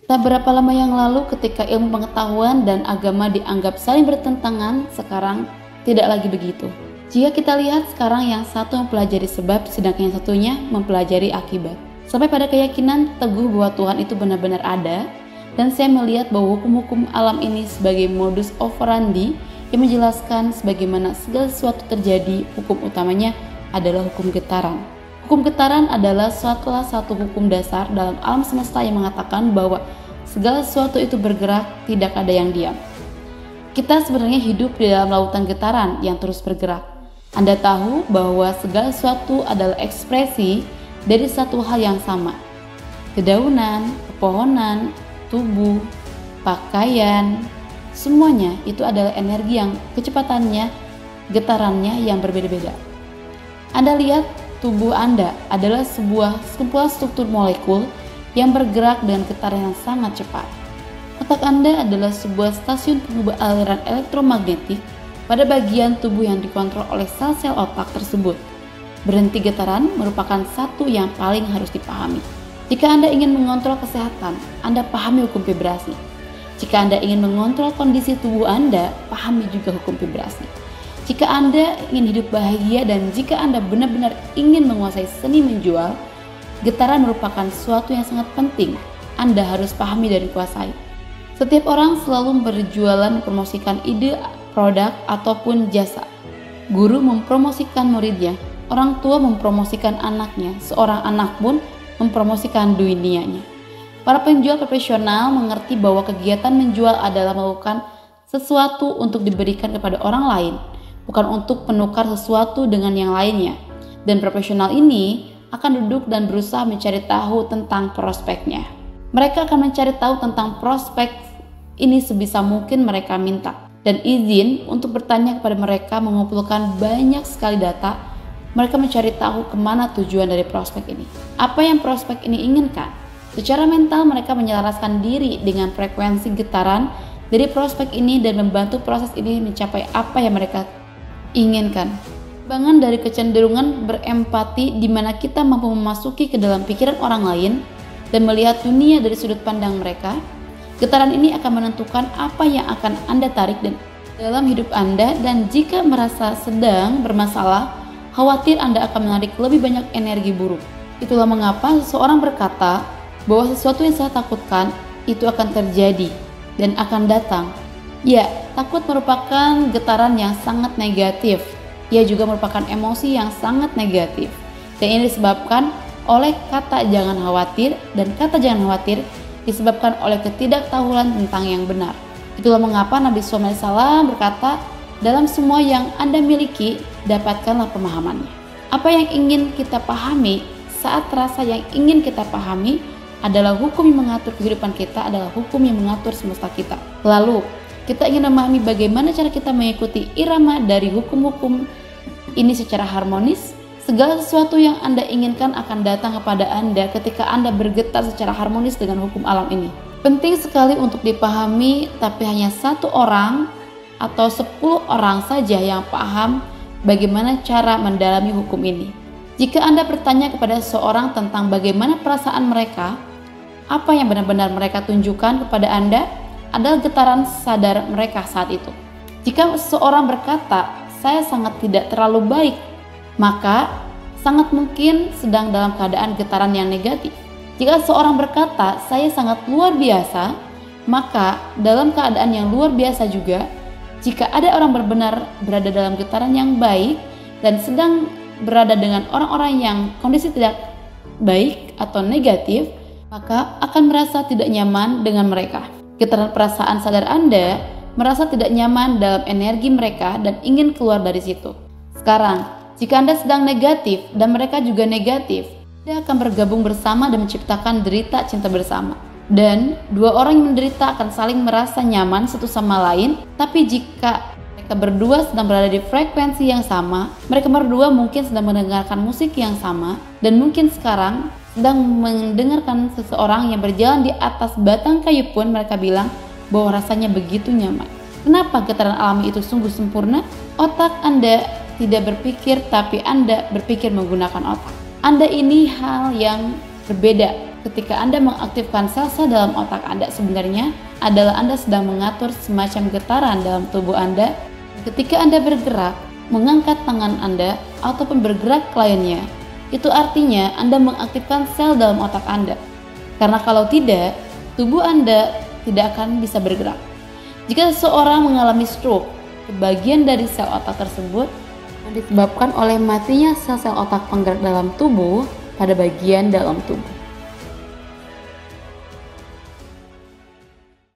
Tak berapa lama yang lalu ketika ilmu pengetahuan dan agama dianggap saling bertentangan, sekarang tidak lagi begitu. Jika kita lihat sekarang yang satu mempelajari sebab, sedangkan yang satunya mempelajari akibat. Sampai pada keyakinan teguh bahwa Tuhan itu benar-benar ada, dan saya melihat bahwa hukum-hukum alam ini sebagai modus operandi yang menjelaskan sebagaimana segala sesuatu terjadi. Hukum utamanya adalah hukum getaran. Hukum getaran adalah salah satu hukum dasar dalam alam semesta yang mengatakan bahwa segala sesuatu itu bergerak, tidak ada yang diam. Kita sebenarnya hidup di dalam lautan getaran yang terus bergerak. Anda tahu bahwa segala sesuatu adalah ekspresi dari satu hal yang sama. Dedaunan, pepohonan, tubuh, pakaian, semuanya itu adalah energi yang kecepatannya, getarannya yang berbeda-beda. Anda lihat tubuh Anda adalah sebuah sekumpulan struktur molekul yang bergerak dengan getaran yang sangat cepat. Otak Anda adalah sebuah stasiun pengubah aliran elektromagnetik pada bagian tubuh yang dikontrol oleh sel-sel otak tersebut. Berhenti getaran merupakan satu yang paling harus dipahami. Jika Anda ingin mengontrol kesehatan, Anda pahami hukum vibrasi. Jika Anda ingin mengontrol kondisi tubuh Anda, pahami juga hukum vibrasi. Jika Anda ingin hidup bahagia dan jika Anda benar-benar ingin menguasai seni menjual, getaran merupakan sesuatu yang sangat penting. Anda harus pahami dan kuasai. Setiap orang selalu berjualan mempromosikan ide, produk, ataupun jasa. Guru mempromosikan muridnya, orang tua mempromosikan anaknya, seorang anak pun mempromosikan dunianya. Para penjual profesional mengerti bahwa kegiatan menjual adalah melakukan sesuatu untuk diberikan kepada orang lain, bukan untuk menukar sesuatu dengan yang lainnya. Dan profesional ini akan duduk dan berusaha mencari tahu tentang prospeknya. Mereka akan mencari tahu tentang prospek ini sebisa mungkin mereka minta. Dan izin untuk bertanya kepada mereka mengumpulkan banyak sekali data. Mereka mencari tahu kemana tujuan dari prospek ini. Apa yang prospek ini inginkan. Secara mental mereka menyelaraskan diri dengan frekuensi getaran dari prospek ini dan membantu proses ini mencapai apa yang mereka inginkan. Bangan dari kecenderungan berempati di mana kita mampu memasuki ke dalam pikiran orang lain dan melihat dunia dari sudut pandang mereka. Getaran ini akan menentukan apa yang akan Anda tarik dalam hidup Anda, dan jika merasa sedang bermasalah, khawatir Anda akan menarik lebih banyak energi buruk. Itulah mengapa seseorang berkata bahwa sesuatu yang saya takutkan itu akan terjadi dan akan datang. Ya, takut merupakan getaran yang sangat negatif. Ia juga merupakan emosi yang sangat negatif. Dan ini disebabkan oleh kata jangan khawatir, dan kata jangan khawatir disebabkan oleh ketidaktahuan tentang yang benar. Itulah mengapa Nabi SAW berkata, dalam semua yang Anda miliki, dapatkanlah pemahamannya. Apa yang ingin kita pahami saat rasa yang ingin kita pahami adalah hukum yang mengatur kehidupan kita, adalah hukum yang mengatur semesta kita. Lalu, kita ingin memahami bagaimana cara kita mengikuti irama dari hukum-hukum ini secara harmonis. Segala sesuatu yang Anda inginkan akan datang kepada Anda ketika Anda bergetar secara harmonis dengan hukum alam ini. Penting sekali untuk dipahami, tapi hanya satu orang atau 10 orang saja yang paham bagaimana cara mendalami hukum ini. Jika Anda bertanya kepada seseorang tentang bagaimana perasaan mereka, apa yang benar-benar mereka tunjukkan kepada Anda adalah getaran sadar mereka saat itu. Jika seseorang berkata, saya sangat tidak terlalu baik, maka sangat mungkin sedang dalam keadaan getaran yang negatif. Jika seseorang berkata, saya sangat luar biasa, maka dalam keadaan yang luar biasa juga. Jika ada orang benar-benar berada dalam getaran yang baik dan sedang berada dengan orang-orang yang kondisi tidak baik atau negatif, maka akan merasa tidak nyaman dengan mereka. Getaran perasaan sadar Anda merasa tidak nyaman dalam energi mereka dan ingin keluar dari situ. Sekarang, jika Anda sedang negatif dan mereka juga negatif, Anda akan bergabung bersama dan menciptakan derita cinta bersama. Dan dua orang yang menderita akan saling merasa nyaman satu sama lain. Tapi jika mereka berdua sedang berada di frekuensi yang sama, mereka berdua mungkin sedang mendengarkan musik yang sama, dan mungkin sekarang sedang mendengarkan seseorang yang berjalan di atas batang kayu pun mereka bilang bahwa rasanya begitu nyaman. Kenapa getaran alami itu sungguh sempurna? Otak Anda tidak berpikir, tapi Anda berpikir menggunakan otak. Anda ini hal yang berbeda ketika Anda mengaktifkan sel-sel dalam otak Anda sebenarnya adalah Anda sedang mengatur semacam getaran dalam tubuh Anda. Ketika Anda bergerak, mengangkat tangan Anda, ataupun bergerak ke lainnya, itu artinya Anda mengaktifkan sel dalam otak Anda. Karena kalau tidak, tubuh Anda tidak akan bisa bergerak. Jika seseorang mengalami stroke, bagian dari sel otak tersebut disebabkan oleh matinya sel-sel otak penggerak dalam tubuh pada bagian dalam tubuh.